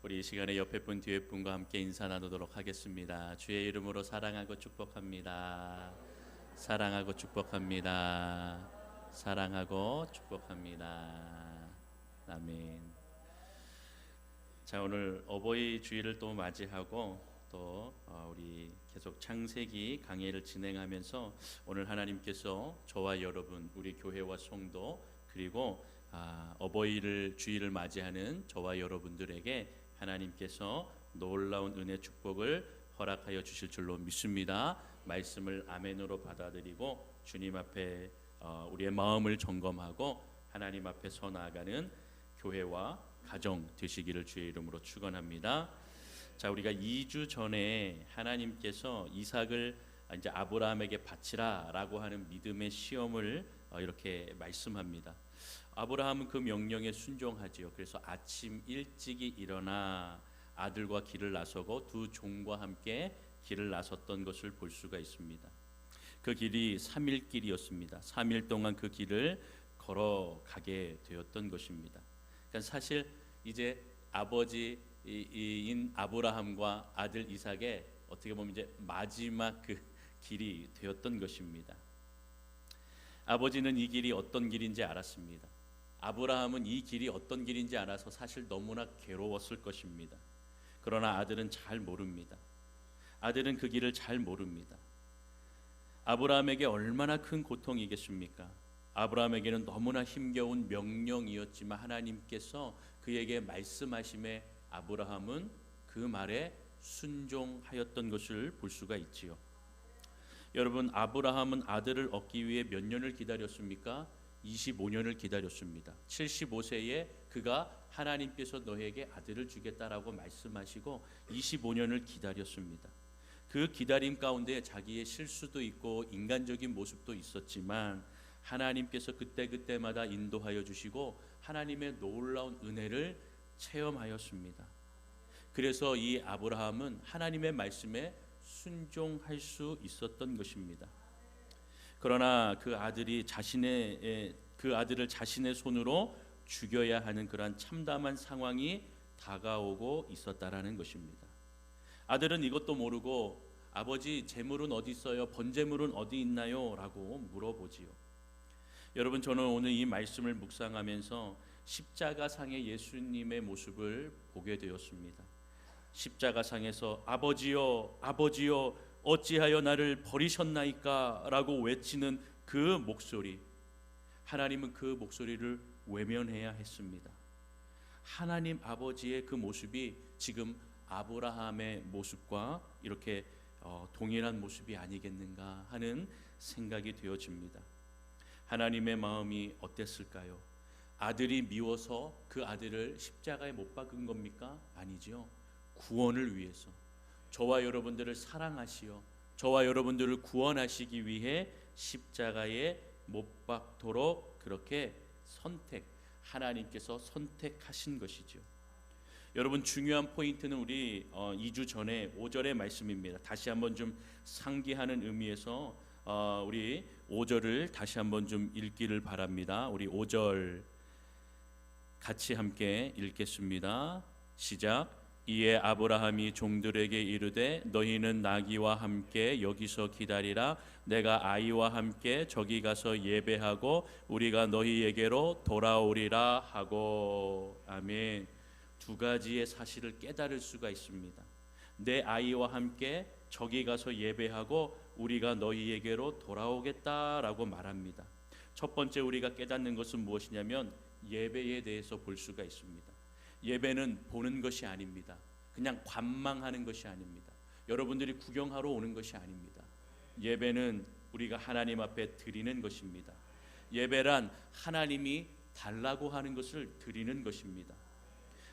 우리 이 시간에 옆에 분 뒤에 분과 함께 인사 나누도록 하겠습니다. 주의 이름으로 사랑하고 축복합니다. 사랑하고 축복합니다. 사랑하고 축복합니다. 아멘. 자, 오늘 어버이 주일을 또 맞이하고 또 우리 계속 창세기 강의를 진행하면서 오늘 하나님께서 저와 여러분, 우리 교회와 성도, 그리고 어버이를 주일을 맞이하는 저와 여러분들에게 하나님께서 놀라운 은혜 축복을 허락하여 주실 줄로 믿습니다. 말씀을 아멘으로 받아들이고 주님 앞에 우리의 마음을 점검하고 하나님 앞에 서 나아가는 교회와 가정 되시기를 주의 이름으로 축원합니다. 자, 우리가 2주 전에 하나님께서 이삭을 이제 아브라함에게 바치라라고 하는 믿음의 시험을 이렇게 말씀합니다. 아브라함은 그 명령에 순종하지요. 그래서 아침 일찍이 일어나 아들과 길을 나서고 두 종과 함께 길을 나섰던 것을 볼 수가 있습니다. 그 길이 3일 길이었습니다. 3일 동안 그 길을 걸어가게 되었던 것입니다. 그러니까 사실 이제 아버지인 아브라함과 아들 이삭의 어떻게 보면 이제 마지막 그 길이 되었던 것입니다. 아버지는 이 길이 어떤 길인지 알았습니다. 아브라함은 이 길이 어떤 길인지 알아서 사실 너무나 괴로웠을 것입니다. 그러나 아들은 잘 모릅니다. 아들은 그 길을 잘 모릅니다. 아브라함에게 얼마나 큰 고통이겠습니까? 아브라함에게는 너무나 힘겨운 명령이었지만 하나님께서 그에게 말씀하심에 아브라함은 그 말에 순종하였던 것을 볼 수가 있지요. 여러분, 아브라함은 아들을 얻기 위해 몇 년을 기다렸습니까? 25년을 기다렸습니다. 75세에 그가 하나님께서 너에게 아들을 주겠다라고 말씀하시고 25년을 기다렸습니다. 그 기다림 가운데 자기의 실수도 있고 인간적인 모습도 있었지만 하나님께서 그때그때마다 인도하여 주시고 하나님의 놀라운 은혜를 체험하였습니다. 그래서 이 아브라함은 하나님의 말씀에 순종할 수 있었던 것입니다. 그러나 그 아들을 자신의 손으로 죽여야 하는 그러한 참담한 상황이 다가오고 있었다라는 것입니다. 아들은 이것도 모르고 아버지, 재물은 어디 있어요? 번제물은 어디 있나요? 라고 물어보지요. 여러분, 저는 오늘 이 말씀을 묵상하면서 십자가상의 예수님의 모습을 보게 되었습니다. 십자가상에서 아버지여, 아버지여, 어찌하여 나를 버리셨나이까? 라고 외치는 그 목소리, 하나님은 그 목소리를 외면해야 했습니다. 하나님 아버지의 그 모습이 지금 아브라함의 모습과 이렇게 동일한 모습이 아니겠는가 하는 생각이 되어집니다. 하나님의 마음이 어땠을까요? 아들이 미워서 그 아들을 십자가에 못 박은 겁니까? 아니지요. 구원을 위해서, 저와 여러분들을 사랑하시어 저와 여러분들을 구원하시기 위해 십자가에 못 박도록 그렇게 하나님께서 선택하신 것이죠. 여러분, 중요한 포인트는 우리 2주 전에 5절의 말씀입니다. 다시 한번 좀 상기하는 의미에서 우리 5절을 다시 한번 좀 읽기를 바랍니다. 우리 5절 같이 함께 읽겠습니다. 시작. 이에 아브라함이 종들에게 이르되 너희는 나귀와 함께 여기서 기다리라. 내가 아이와 함께 저기 가서 예배하고 우리가 너희에게로 돌아오리라 하고. 아멘. 두 가지의 사실을 깨달을 수가 있습니다. 내 아이와 함께 저기 가서 예배하고 우리가 너희에게로 돌아오겠다라고 말합니다. 첫 번째 우리가 깨닫는 것은 무엇이냐면 예배에 대해서 볼 수가 있습니다. 예배는 보는 것이 아닙니다. 그냥 관망하는 것이 아닙니다. 여러분들이 구경하러 오는 것이 아닙니다. 예배는 우리가 하나님 앞에 드리는 것입니다. 예배란 하나님이 달라고 하는 것을 드리는 것입니다.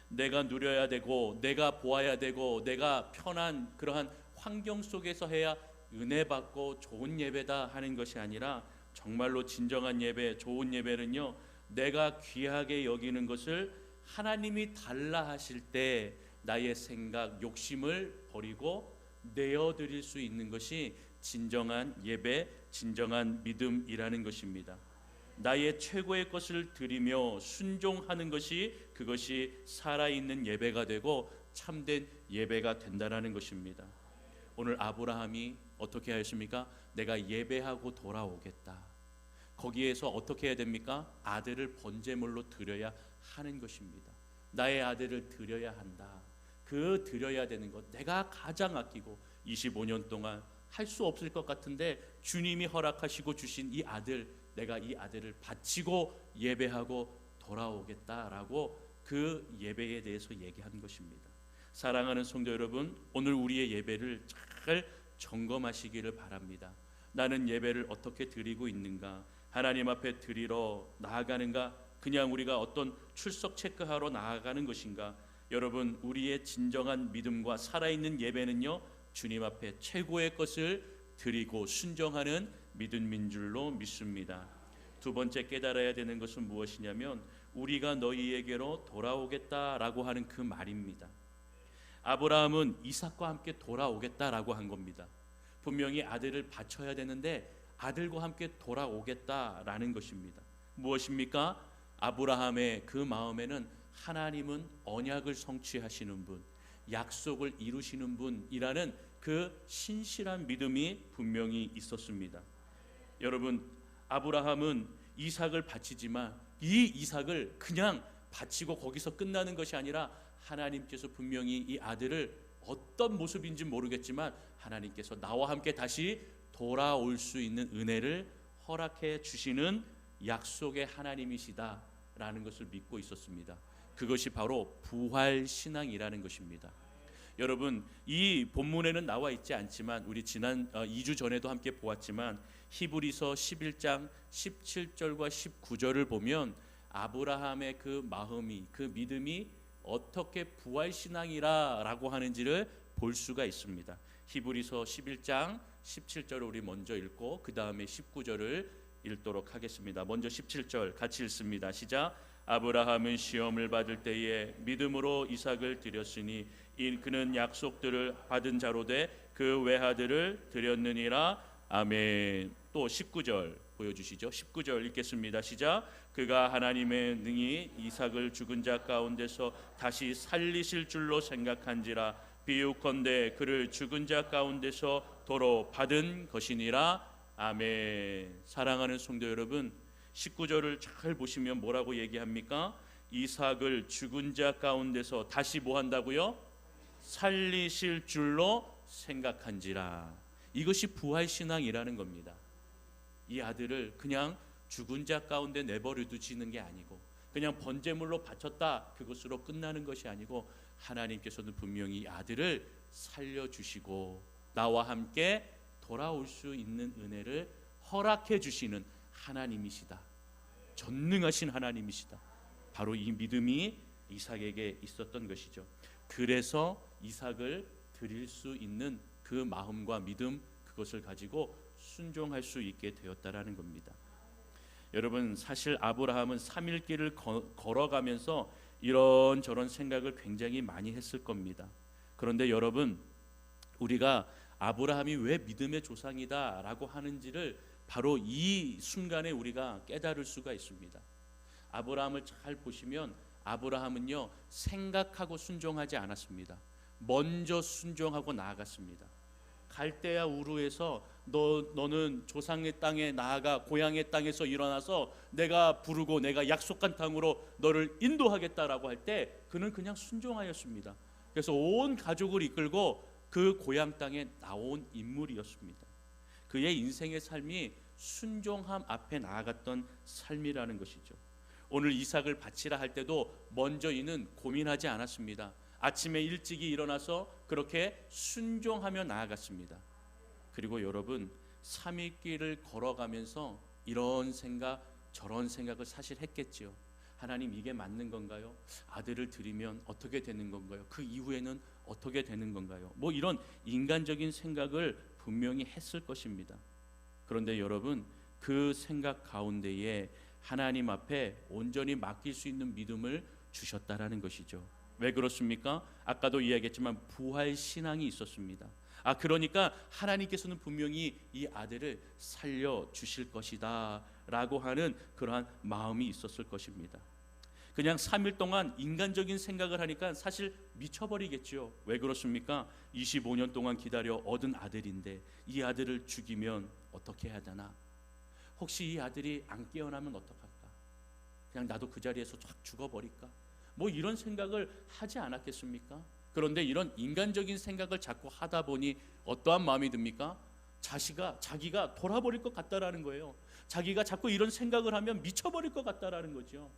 내가 누려야 되고 내가 보아야 되고 내가 편한 그러한 환경 속에서 해야 은혜 받고 좋은 예배다 하는 것이 아니라 정말로 진정한 예배, 좋은 예배는요, 내가 귀하게 여기는 것을 하나님이 달라 하실 때 나의 생각, 욕심을 버리고 내어드릴 수 있는 것이 진정한 예배, 진정한 믿음이라는 것입니다. 나의 최고의 것을 드리며 순종하는 것이 그것이 살아있는 예배가 되고 참된 예배가 된다는 것입니다. 오늘 아브라함이 어떻게 하였습니까? 내가 예배하고 돌아오겠다. 거기에서 어떻게 해야 됩니까? 아들을 번제물로 드려야 하는 것입니다. 나의 아들을 드려야 한다. 그 드려야 되는 것, 내가 가장 아끼고 25년 동안 할 수 없을 것 같은데 주님이 허락하시고 주신 이 아들, 내가 이 아들을 바치고 예배하고 돌아오겠다라고 그 예배에 대해서 얘기한 것입니다. 사랑하는 성도 여러분, 오늘 우리의 예배를 잘 점검하시기를 바랍니다. 나는 예배를 어떻게 드리고 있는가? 하나님 앞에 드리러 나아가는가? 그냥 우리가 어떤 출석 체크하러 나아가는 것인가? 여러분, 우리의 진정한 믿음과 살아있는 예배는요, 주님 앞에 최고의 것을 드리고 순종하는 믿음인 줄로 믿습니다. 두 번째 깨달아야 되는 것은 무엇이냐면 우리가 너희에게로 돌아오겠다라고 하는 그 말입니다. 아브라함은 이삭과 함께 돌아오겠다라고 한 겁니다. 분명히 아들을 바쳐야 되는데 아들과 함께 돌아오겠다라는 것입니다. 무엇입니까? 아브라함의 그 마음에는 하나님은 언약을 성취하시는 분, 약속을 이루시는 분이라는 그 신실한 믿음이 분명히 있었습니다. 여러분, 아브라함은 이삭을 바치지만 이 이삭을 그냥 바치고 거기서 끝나는 것이 아니라 하나님께서 분명히 이 아들을 어떤 모습인지 모르겠지만 하나님께서 나와 함께 다시 돌아올 수 있는 은혜를 허락해 주시는 약속의 하나님이시다라는 것을 믿고 있었습니다. 그것이 바로 부활신앙이라는 것입니다. 여러분, 이 본문에는 나와 있지 않지만 우리 지난 2주 전에도 함께 보았지만 히브리서 11장 17절과 19절을 보면 아브라함의 그 마음이, 그 믿음이 어떻게 부활신앙이라고 하는지를 볼 수가 있습니다. 히브리서 11장 17절을 우리 먼저 읽고 그 다음에 19절을 읽도록 하겠습니다. 먼저 17절 같이 읽습니다. 시작. 아브라함은 시험을 받을 때에 믿음으로 이삭을 드렸으니 그는 약속들을 받은 자로 돼 그 외아들을 드렸느니라. 아멘. 또 19절 보여주시죠. 19절 읽겠습니다. 시작. 그가 하나님의 능히 이삭을 죽은 자 가운데서 다시 살리실 줄로 생각한지라. 비유컨대 그를 죽은 자 가운데서 도로 받은 것이니라. 아멘. 사랑하는 성도 여러분, 19절을 잘 보시면 뭐라고 얘기합니까? 이삭을 죽은 자 가운데서 다시 뭐 한다고요? 살리실 줄로 생각한지라. 이것이 부활신앙이라는 겁니다. 이 아들을 그냥 죽은 자 가운데 내버려 두시는 게 아니고 그냥 번제물로 바쳤다 그것으로 끝나는 것이 아니고 하나님께서는 분명히 이 아들을 살려주시고 나와 함께 돌아올 수 있는 은혜를 허락해 주시는 하나님이시다. 전능하신 하나님이시다. 바로 이 믿음이 이삭에게 있었던 것이죠. 그래서 이삭을 드릴 수 있는 그 마음과 믿음, 그것을 가지고 순종할 수 있게 되었다라는 겁니다. 여러분, 사실 아브라함은 3일 길을 걸어가면서 이런저런 생각을 굉장히 많이 했을 겁니다. 그런데 여러분, 우리가 아브라함이 왜 믿음의 조상이다라고 하는지를 바로 이 순간에 우리가 깨달을 수가 있습니다. 아브라함을 잘 보시면 아브라함은요, 생각하고 순종하지 않았습니다. 먼저 순종하고 나아갔습니다. 갈대아 우르에서 너는 조상의 땅에 나아가 고향의 땅에서 일어나서 내가 부르고 내가 약속한 땅으로 너를 인도하겠다라고 할 때 그는 그냥 순종하였습니다. 그래서 온 가족을 이끌고 그 고향 땅에 나온 인물이었습니다. 그의 인생의 삶이 순종함 앞에 나아갔던 삶이라는 것이죠. 오늘 이삭을 바치라 할 때도 먼저 이는 고민하지 않았습니다. 아침에 일찍이 일어나서 그렇게 순종하며 나아갔습니다. 그리고 여러분, 3일 길을 걸어가면서 이런 생각 저런 생각을 사실 했겠지요. 하나님, 이게 맞는 건가요? 아들을 드리면 어떻게 되는 건가요? 그 이후에는 어떻게 되는 건가요? 뭐 이런 인간적인 생각을 분명히 했을 것입니다. 그런데 여러분, 그 생각 가운데에 하나님 앞에 온전히 맡길 수 있는 믿음을 주셨다라는 것이죠. 왜 그렇습니까? 아까도 이야기했지만 부활 신앙이 있었습니다. 그러니까 하나님께서는 분명히 이 아들을 살려 주실 것이다 라고 하는 그러한 마음이 있었을 것입니다. 그냥 3일 동안 인간적인 생각을 하니까 사실 미쳐버리겠죠. 왜 그렇습니까? 25년 동안 기다려 얻은 아들인데 이 아들을 죽이면 어떻게 해야 되나? 혹시 이 아들이 안 깨어나면 어떡할까? 그냥 나도 그 자리에서 확 죽어버릴까? 뭐 이런 생각을 하지 않았겠습니까? 그런데 이런 인간적인 생각을 자꾸 하다 보니 어떠한 마음이 듭니까? 자기가 돌아버릴 것 같다라는 거예요. 자기가 자꾸 이런 생각을 하면 미쳐버릴 것 같다라는 거죠.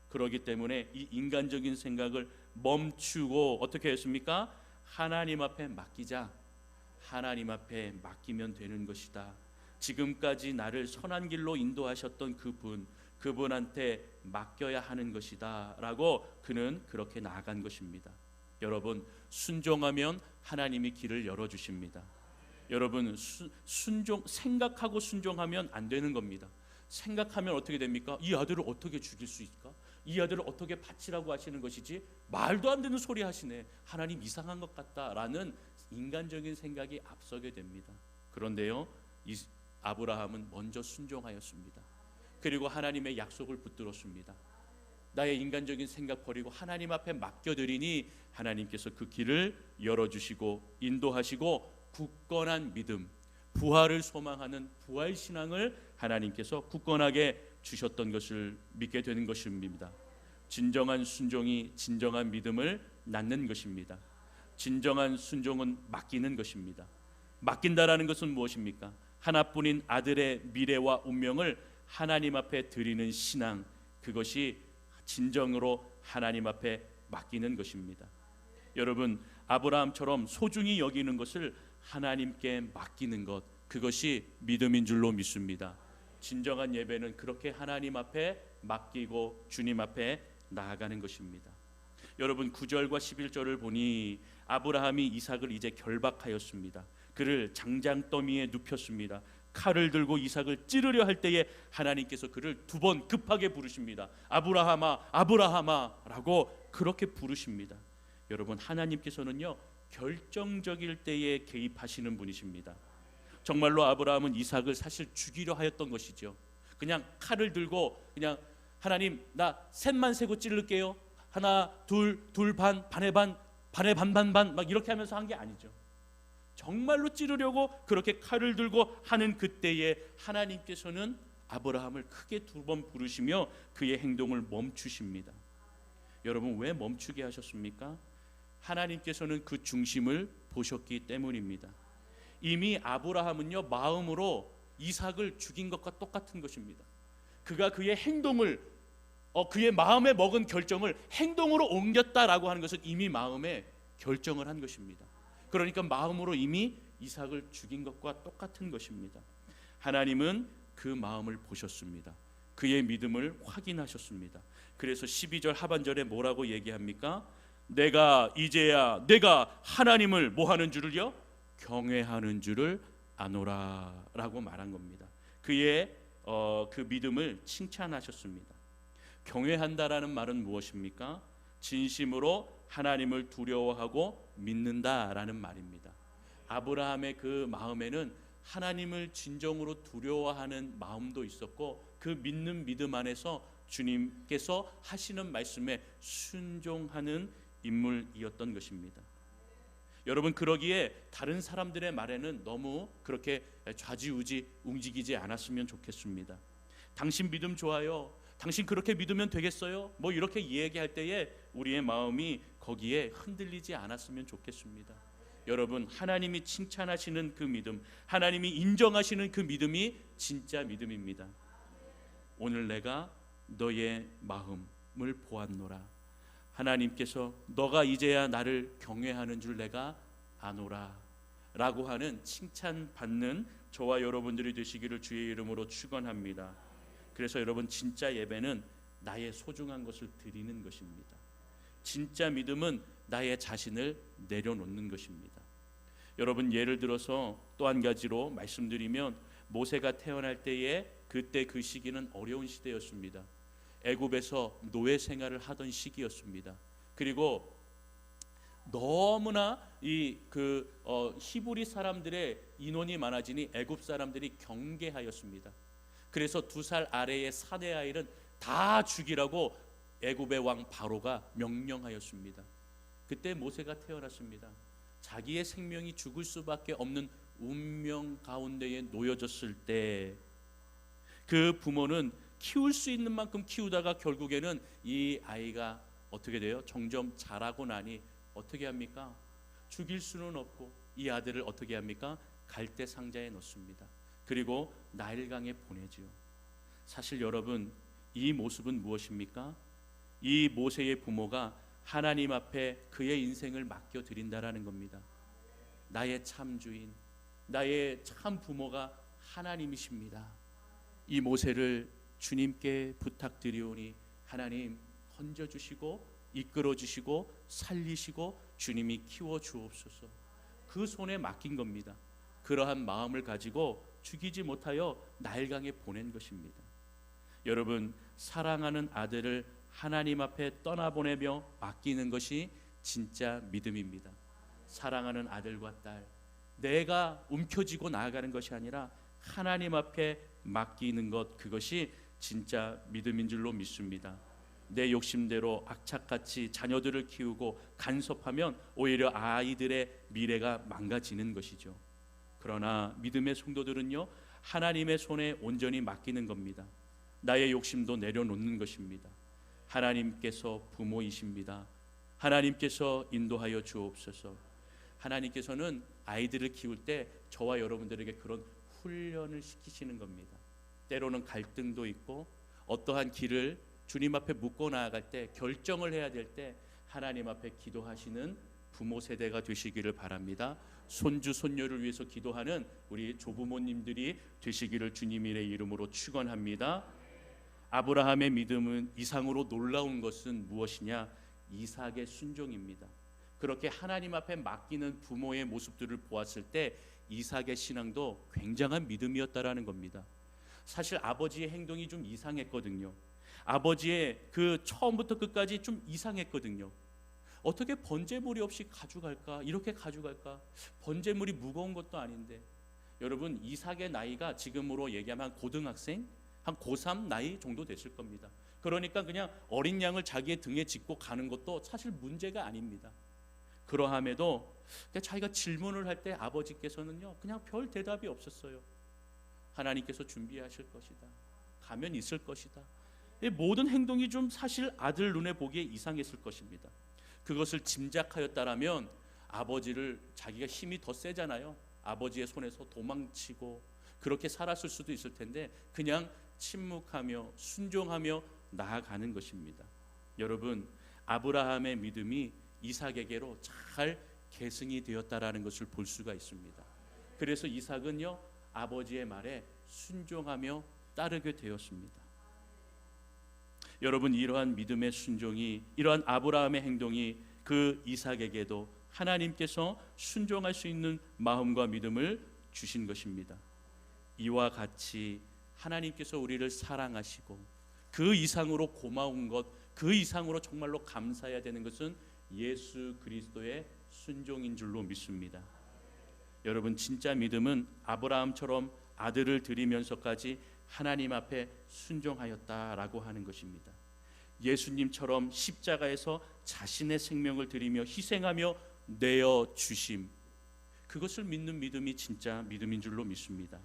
그렇기 때문에 이 인간적인 생각을 멈추고 어떻게 했습니까? 하나님 앞에 맡기자. 하나님 앞에 맡기면 되는 것이다. 지금까지 나를 선한 길로 인도하셨던 그분한테 맡겨야 하는 것이다 라고 그는 그렇게 나아간 것입니다. 여러분, 순종하면 하나님이 길을 열어주십니다. 여러분, 생각하고 순종하면 안 되는 겁니다. 생각하면 어떻게 됩니까? 이 아들을 어떻게 죽일 수 있을까? 이 아들을 어떻게 바치라고 하시는 것이지? 말도 안 되는 소리 하시네. 하나님 이상한 것 같다라는 인간적인 생각이 앞서게 됩니다. 그런데요, 아브라함은 먼저 순종하였습니다. 그리고 하나님의 약속을 붙들었습니다. 나의 인간적인 생각 버리고 하나님 앞에 맡겨드리니 하나님께서 그 길을 열어주시고 인도하시고 굳건한 믿음, 부활을 소망하는 부활신앙을 하나님께서 굳건하게 주셨던 것을 믿게 되는 것입니다. 진정한 순종이 진정한 믿음을 낳는 것입니다. 진정한 순종은 맡기는 것입니다. 맡긴다라는 것은 무엇입니까? 하나뿐인 아들의 미래와 운명을 하나님 앞에 드리는 신앙, 그것이 진정으로 하나님 앞에 맡기는 것입니다. 여러분, 아브라함처럼 소중히 여기는 것을 하나님께 맡기는 것, 그것이 믿음인 줄로 믿습니다. 진정한 예배는 그렇게 하나님 앞에 맡기고 주님 앞에 나아가는 것입니다. 여러분, 9절과 11절을 보니 아브라함이 이삭을 이제 결박하였습니다. 그를 장장더미에 눕혔습니다. 칼을 들고 이삭을 찌르려 할 때에 하나님께서 그를 두 번 급하게 부르십니다. 아브라함아, 아브라함아 라고 그렇게 부르십니다. 여러분, 하나님께서는요 결정적일 때에 개입하시는 분이십니다. 정말로 아브라함은 이삭을 사실 죽이려 하였던 것이죠. 그냥 칼을 들고 그냥 하나님 나 셋만 세고 찌를게요. 하나, 둘, 둘 반, 반의 반, 반의 반반반 막 이렇게 하면서 한 게 아니죠. 정말로 찌르려고 그렇게 칼을 들고 하는 그때에 하나님께서는 아브라함을 크게 두 번 부르시며 그의 행동을 멈추십니다. 여러분, 왜 멈추게 하셨습니까? 하나님께서는 그 중심을 보셨기 때문입니다. 이미 아브라함은요 마음으로 이삭을 죽인 것과 똑같은 것입니다. 그가 그의 행동을 그의 마음에 먹은 결정을 행동으로 옮겼다라고 하는 것은 이미 마음에 결정을 한 것입니다. 그러니까 마음으로 이미 이삭을 죽인 것과 똑같은 것입니다. 하나님은 그 마음을 보셨습니다. 그의 믿음을 확인하셨습니다. 그래서 12절 하반절에 뭐라고 얘기합니까? 내가 하나님을 뭐하는 줄을요? 경외하는 줄을 아노라 라고 말한 겁니다. 그의 그 믿음을 칭찬하셨습니다. 경외한다라는 말은 무엇입니까? 진심으로 하나님을 두려워하고 믿는다라는 말입니다. 아브라함의 그 마음에는 하나님을 진정으로 두려워하는 마음도 있었고 그 믿는 믿음 안에서 주님께서 하시는 말씀에 순종하는 인물이었던 것입니다. 여러분, 그러기에 다른 사람들의 말에는 너무 그렇게 좌지우지 움직이지 않았으면 좋겠습니다. 당신 믿음 좋아요. 당신 그렇게 믿으면 되겠어요? 뭐 이렇게 얘기할 때에 우리의 마음이 거기에 흔들리지 않았으면 좋겠습니다. 여러분, 하나님이 칭찬하시는 그 믿음, 하나님이 인정하시는 그 믿음이 진짜 믿음입니다. 오늘 내가 너의 마음을 보았노라. 하나님께서 너가 이제야 나를 경외하는 줄 내가 아노라 라고 하는 칭찬받는 저와 여러분들이 되시기를 주의 이름으로 축원합니다. 그래서 여러분, 진짜 예배는 나의 소중한 것을 드리는 것입니다. 진짜 믿음은 나의 자신을 내려놓는 것입니다. 여러분, 예를 들어서 또 한 가지로 말씀드리면 모세가 태어날 때에 그때 그 시기는 어려운 시대였습니다. 애굽에서 노예 생활을 하던 시기였습니다. 그리고 너무나 히브리 사람들의 인원이 많아지니 애굽 사람들이 경계하였습니다. 그래서 2살 아래의 사내 아이는 다 죽이라고 애굽의 왕 바로가 명령하였습니다. 그때 모세가 태어났습니다. 자기의 생명이 죽을 수밖에 없는 운명 가운데에 놓여졌을 때 그 부모는 키울 수 있는 만큼 키우다가 결국에는 이 아이가 어떻게 돼요? 점점 자라고 나니 어떻게 합니까? 죽일 수는 없고 이 아들을 어떻게 합니까? 갈대 상자에 넣습니다. 그리고 나일강에 보내지요. 사실 여러분, 이 모습은 무엇입니까? 이 모세의 부모가 하나님 앞에 그의 인생을 맡겨 드린다라는 겁니다. 나의 참 주인, 나의 참 부모가 하나님이십니다. 이 모세를 주님께 부탁드리오니 하나님 건져주시고 이끌어주시고 살리시고 주님이 키워주옵소서. 그 손에 맡긴 겁니다. 그러한 마음을 가지고 죽이지 못하여 나일강에 보낸 것입니다. 여러분, 사랑하는 아들을 하나님 앞에 떠나보내며 맡기는 것이 진짜 믿음입니다. 사랑하는 아들과 딸, 내가 움켜쥐고 나아가는 것이 아니라 하나님 앞에 맡기는 것, 그것이 진짜 믿음인 줄로 믿습니다. 내 욕심대로 악착같이 자녀들을 키우고 간섭하면 오히려 아이들의 미래가 망가지는 것이죠. 그러나 믿음의 성도들은요, 하나님의 손에 온전히 맡기는 겁니다. 나의 욕심도 내려놓는 것입니다. 하나님께서 부모이십니다. 하나님께서 인도하여 주옵소서. 하나님께서는 아이들을 키울 때 저와 여러분들에게 그런 훈련을 시키시는 겁니다. 때로는 갈등도 있고 어떠한 길을 주님 앞에 묻고 나아갈 때, 결정을 해야 될 때 하나님 앞에 기도하시는 부모 세대가 되시기를 바랍니다. 손주 손녀를 위해서 기도하는 우리 조부모님들이 되시기를 주님의 이름으로 축원합니다. 아브라함의 믿음은 이상으로 놀라운 것은 무엇이냐? 이삭의 순종입니다. 그렇게 하나님 앞에 맡기는 부모의 모습들을 보았을 때 이삭의 신앙도 굉장한 믿음이었다라는 겁니다. 사실 아버지의 행동이 좀 이상했거든요. 아버지의 그 처음부터 끝까지 좀 이상했거든요. 어떻게 번제물이 없이 가져갈까? 이렇게 가져갈까? 번제물이 무거운 것도 아닌데. 여러분, 이삭의 나이가 지금으로 얘기하면 고등학생, 한 고3 나이 정도 됐을 겁니다. 그러니까 그냥 어린 양을 자기의 등에 싣고 가는 것도 사실 문제가 아닙니다. 그러함에도 자기가 질문을 할 때 아버지께서는요, 그냥 별 대답이 없었어요. 하나님께서 준비하실 것이다. 가면 있을 것이다. 이 모든 행동이 좀 사실 아들 눈에 보기에 이상했을 것입니다. 그것을 짐작하였다라면 아버지를, 자기가 힘이 더 세잖아요. 아버지의 손에서 도망치고 그렇게 살았을 수도 있을 텐데 그냥 침묵하며 순종하며 나아가는 것입니다. 여러분, 아브라함의 믿음이 이삭에게로 잘 계승이 되었다라는 것을 볼 수가 있습니다. 그래서 이삭은요, 아버지의 말에 순종하며 따르게 되었습니다. 여러분, 이러한 믿음의 순종이, 이러한 아브라함의 행동이 그 이삭에게도 하나님께서 순종할 수 있는 마음과 믿음을 주신 것입니다. 이와 같이 하나님께서 우리를 사랑하시고 그 이상으로 고마운 것, 그 이상으로 정말로 감사해야 되는 것은 예수 그리스도의 순종인 줄로 믿습니다. 여러분, 진짜 믿음은 아브라함처럼 아들을 드리면서까지 하나님 앞에 순종하였다라고 하는 것입니다. 예수님처럼 십자가에서 자신의 생명을 드리며 희생하며 내어 주심, 그것을 믿는 믿음이 진짜 믿음인 줄로 믿습니다.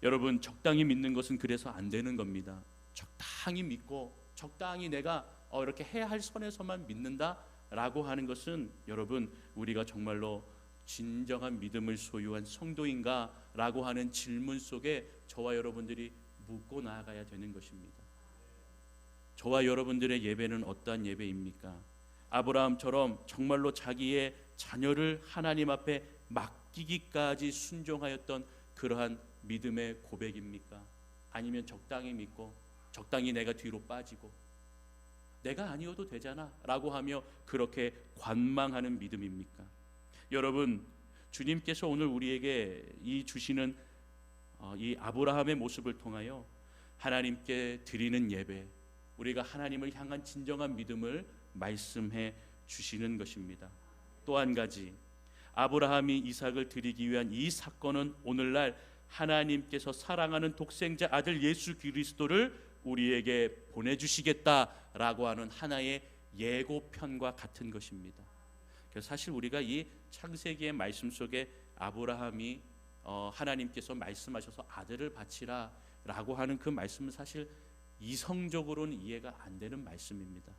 여러분, 적당히 믿는 것은 그래서 안 되는 겁니다. 적당히 믿고 적당히 내가 이렇게 해야 할 선에서만 믿는다라고 하는 것은, 여러분, 우리가 정말로 진정한 믿음을 소유한 성도인가라고 하는 질문 속에 저와 여러분들이 묻고 나아가야 되는 것입니다. 저와 여러분들의 예배는 어떠한 예배입니까? 아브라함처럼 정말로 자기의 자녀를 하나님 앞에 맡기기까지 순종하였던 그러한 믿음의 고백입니까? 아니면 적당히 믿고 적당히 내가 뒤로 빠지고 내가 아니어도 되잖아 라고 하며 그렇게 관망하는 믿음입니까? 여러분, 주님께서 오늘 우리에게 이 주시는 이 아브라함의 모습을 통하여 하나님께 드리는 예배, 우리가 하나님을 향한 진정한 믿음을 말씀해 주시는 것입니다. 또 한 가지, 아브라함이 이삭을 드리기 위한 이 사건은 오늘날 하나님께서 사랑하는 독생자 아들 예수 그리스도를 우리에게 보내주시겠다라고 하는 하나의 예고편과 같은 것입니다. 그래서 사실 우리가 이 창세기의 말씀 속에 아브라함이 하나님께서 말씀하셔서 아들을 바치라 라고 하는 그 말씀은 사실 이성적으로는 이해가 안 되는 말씀입니다.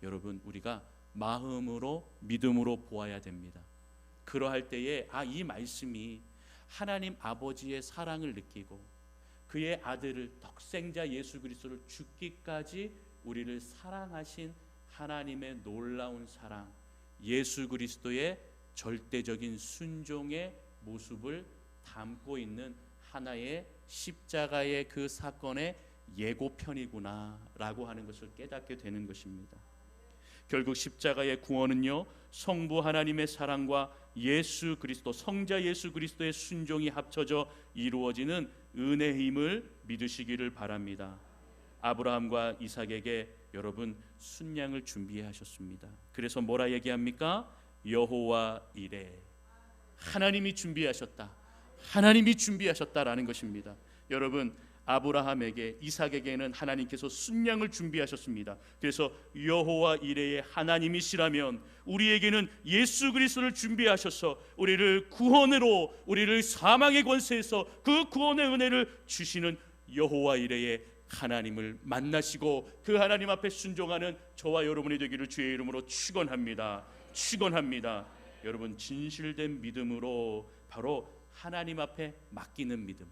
여러분, 우리가 마음으로 믿음으로 보아야 됩니다. 그러할 때에 이 말씀이 하나님 아버지의 사랑을 느끼고 그의 아들을 독생자 예수 그리스도를 죽기까지 우리를 사랑하신 하나님의 놀라운 사랑, 예수 그리스도의 절대적인 순종의 모습을 담고 있는 하나의 십자가의 그 사건의 예고편이구나라고 하는 것을 깨닫게 되는 것입니다. 결국 십자가의 구원은요, 성부 하나님의 사랑과 예수 그리스도, 성자 예수 그리스도의 순종이 합쳐져 이루어지는 은혜임을 믿으시기를 바랍니다. 아브라함과 이삭에게 여러분 순양을 준비하셨습니다. 그래서 뭐라 얘기합니까? 여호와 이레, 하나님이 준비하셨다, 하나님이 준비하셨다라는 것입니다. 여러분, 아브라함에게, 이삭에게는 하나님께서 순양을 준비하셨습니다. 그래서 여호와 이레의 하나님이시라면 우리에게는 예수 그리스도를 준비하셔서 우리를 구원으로, 우리를 사망의 권세에서 그 구원의 은혜를 주시는 여호와 이레의 하나님을 만나시고 그 하나님 앞에 순종하는 저와 여러분이 되기를 주의 이름으로 축원합니다. 축원합니다. 여러분, 진실된 믿음으로 바로 하나님 앞에 맡기는 믿음,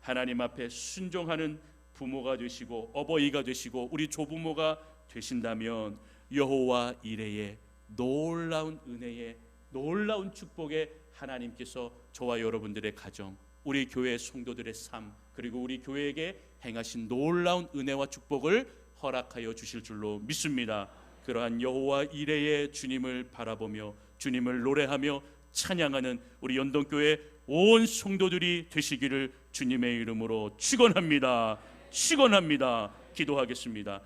하나님 앞에 순종하는 부모가 되시고 어버이가 되시고 우리 조부모가 되신다면 여호와 이레의 놀라운 은혜의 놀라운 축복의 하나님께서 저와 여러분들의 가정, 우리 교회 성도들의 삶, 그리고 우리 교회에게 행하신 놀라운 은혜와 축복을 허락하여 주실 줄로 믿습니다. 그러한 여호와 이레의 주님을 바라보며 주님을 노래하며 찬양하는 우리 연동교회 온 성도들이 되시기를 주님의 이름으로 축원합니다. 축원합니다. 기도하겠습니다.